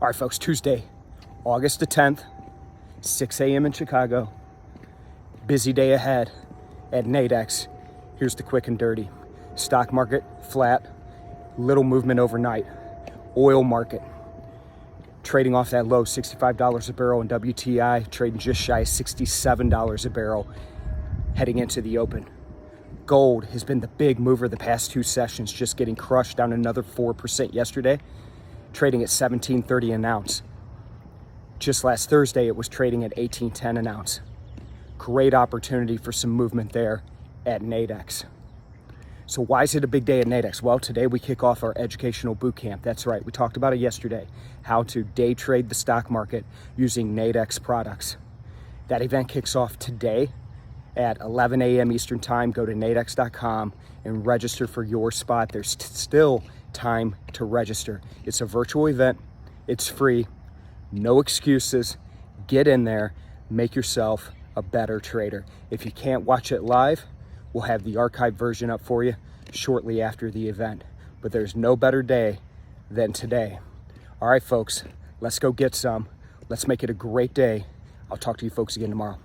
All right, folks, Tuesday, August the 10th, 6 a.m. in Chicago. Busy day ahead at Nadex. Here's the quick and dirty. Stock market, flat, little movement overnight. Oil market, trading off that low, $65 a barrel, and WTI trading just shy of $67 a barrel heading into the open. Gold has been the big mover the past two sessions, just getting crushed down another 4% yesterday, trading at $17.30 an ounce. Just last Thursday, it was trading at $18.10 an ounce. Great opportunity for some movement there at Nadex. So why is it a big day at Nadex? Well, today we kick off our educational boot camp. That's right, we talked about it yesterday, how to day trade the stock market using Nadex products. That event kicks off today at 11 a.m. Eastern Time. Go to nadex.com and register for your spot. There's still time to register. It's a virtual event. It's free. No excuses. Get in there. Make yourself a better trader. If you can't watch it live, we'll have the archived version up for you shortly after the event. But there's no better day than today. All right, folks, let's go get some. Let's make it a great day. I'll talk to you folks again tomorrow.